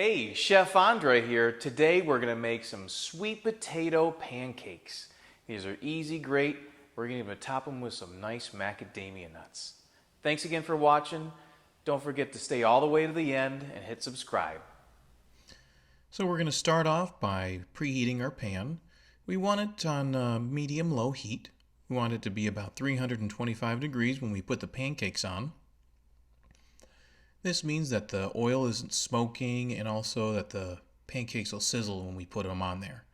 Hey, Chef Andre here. Today we're going to make some sweet potato pancakes. These are easy, great. We're going to top them with some nice macadamia nuts. Thanks again for watching. Don't forget to stay all the way to the end and hit subscribe. So we're going to start off by preheating our pan. We want it on medium-low heat. We want it to be about 325 degrees when we put the pancakes on. This means that the oil isn't smoking and also that the pancakes will sizzle when we put them on there.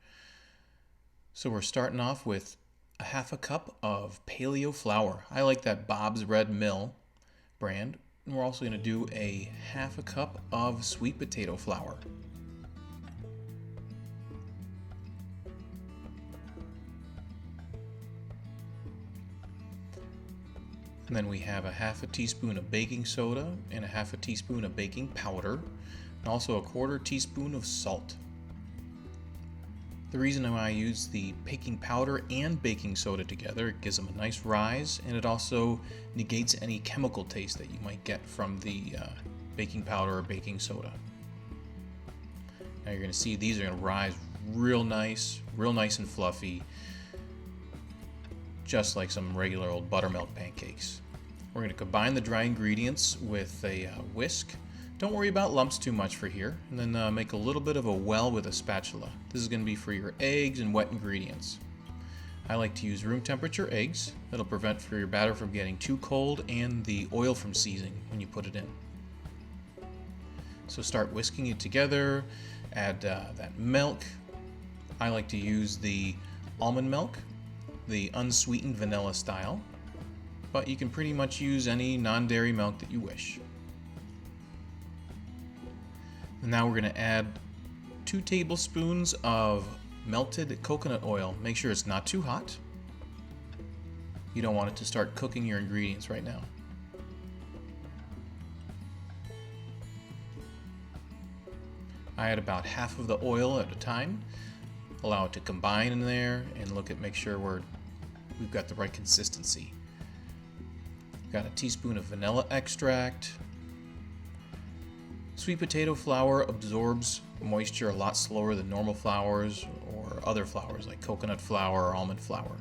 So we're starting off with a half a cup of paleo flour. I like that Bob's Red Mill brand. And we're also going to do a half a cup of sweet potato flour. And then we have a half a teaspoon of baking soda and a half a teaspoon of baking powder, and also a quarter teaspoon of salt. The reason why I use the baking powder and baking soda together, it gives them a nice rise, and it also negates any chemical taste that you might get from the baking powder or baking soda. Now you're going to see these are going to rise real nice and fluffy, just like some regular old buttermilk pancakes. We're going to combine the dry ingredients with a whisk. Don't worry about lumps too much for here. And then make a little bit of a well with a spatula. This is going to be for your eggs and wet ingredients. I like to use room temperature eggs. That'll prevent for your batter from getting too cold and the oil from seizing when you put it in. So start whisking it together. Add that milk. I like to use the almond milk, the unsweetened vanilla style, but you can pretty much use any non-dairy milk that you wish. And now we're going to add 2 tablespoons of melted coconut oil. Make sure it's not too hot. You don't want it to start cooking your ingredients right now. I add about half of the oil at a time. Allow it to combine in there and make sure we've got the right consistency. Got a teaspoon of vanilla extract. Sweet potato flour absorbs moisture a lot slower than normal flours or other flours like coconut flour or almond flour.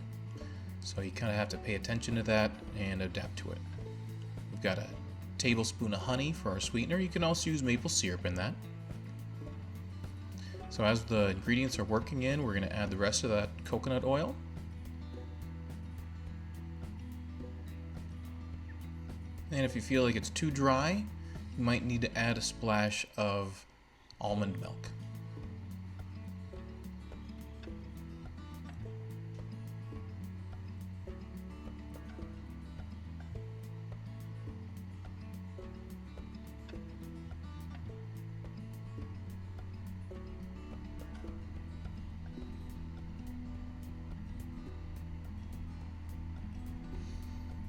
So you kind of have to pay attention to that and adapt to it. We've got a tablespoon of honey for our sweetener. You can also use maple syrup in that. So as the ingredients are working in, we're going to add the rest of that coconut oil. And if you feel like it's too dry, you might need to add a splash of almond milk.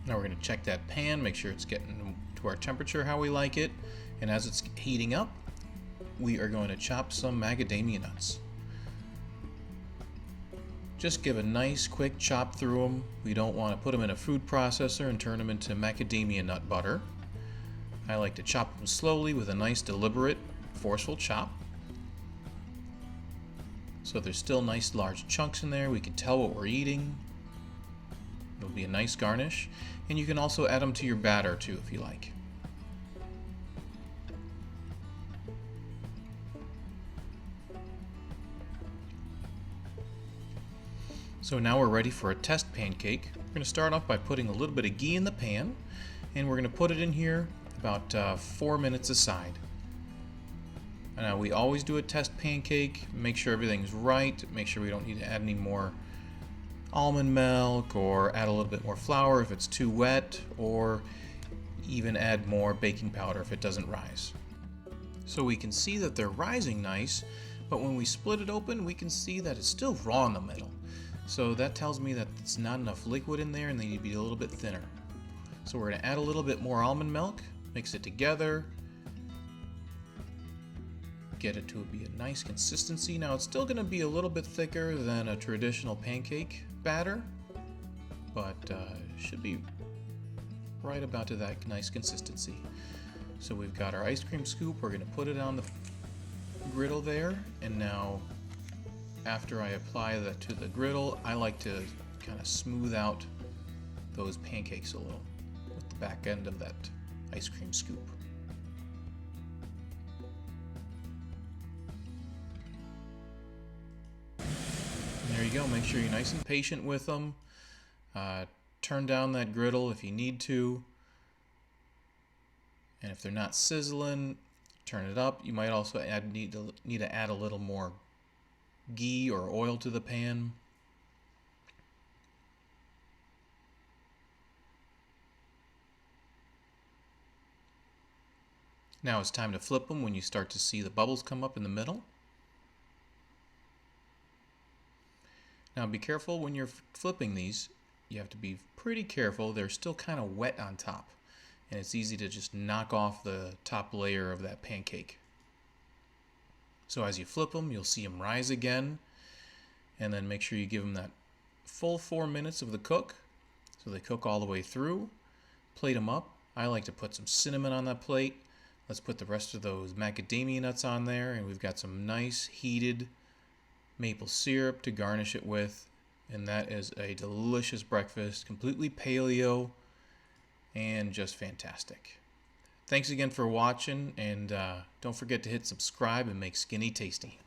Now we're going to check that pan, make sure it's getting to our temperature how we like it. And as it's heating up, we are going to chop some macadamia nuts. Just give a nice quick chop through them. We don't want to put them in a food processor and turn them into macadamia nut butter. I like to chop them slowly with a nice deliberate, forceful chop. So there's still nice large chunks in there. We can tell what we're eating. It'll be a nice garnish, and you can also add them to your batter too if you like. So now we're ready for a test pancake. We're going to start off by putting a little bit of ghee in the pan, and we're going to put it in here about 4 minutes aside. Now we always do a test pancake, make sure everything's right, make sure we don't need to add any more almond milk or add a little bit more flour if it's too wet, or even add more baking powder if it doesn't rise. So we can see that they're rising nice, but when we split it open we can see that it's still raw in the middle. So that tells me that it's not enough liquid in there and they need to be a little bit thinner. So we're going to add a little bit more almond milk, mix it together, get it to be a nice consistency. Now it's still going to be a little bit thicker than a traditional pancake batter, but should be right about to that nice consistency. So we've got our ice cream scoop. We're going to put it on the griddle there, and now after I apply that to the griddle, I like to kind of smooth out those pancakes a little with the back end of that ice cream scoop. And there you go. Make sure you're nice and patient with them. Turn down that griddle if you need to. And if they're not sizzling, turn it up. You might also need to add a little more ghee or oil to the pan. Now it's time to flip them when you start to see the bubbles come up in the middle. Now be careful when you're flipping these. You have to be pretty careful. They're still kind of wet on top, and it's easy to just knock off the top layer of that pancake. So as you flip them, you'll see them rise again, and then make sure you give them that full 4 minutes of the cook, so they cook all the way through. Plate them up. I like to put some cinnamon on that plate. Let's put the rest of those macadamia nuts on there, and we've got some nice heated maple syrup to garnish it with, and that is a delicious breakfast, completely paleo and just fantastic. Thanks again for watching, and don't forget to hit subscribe and make skinny tasty.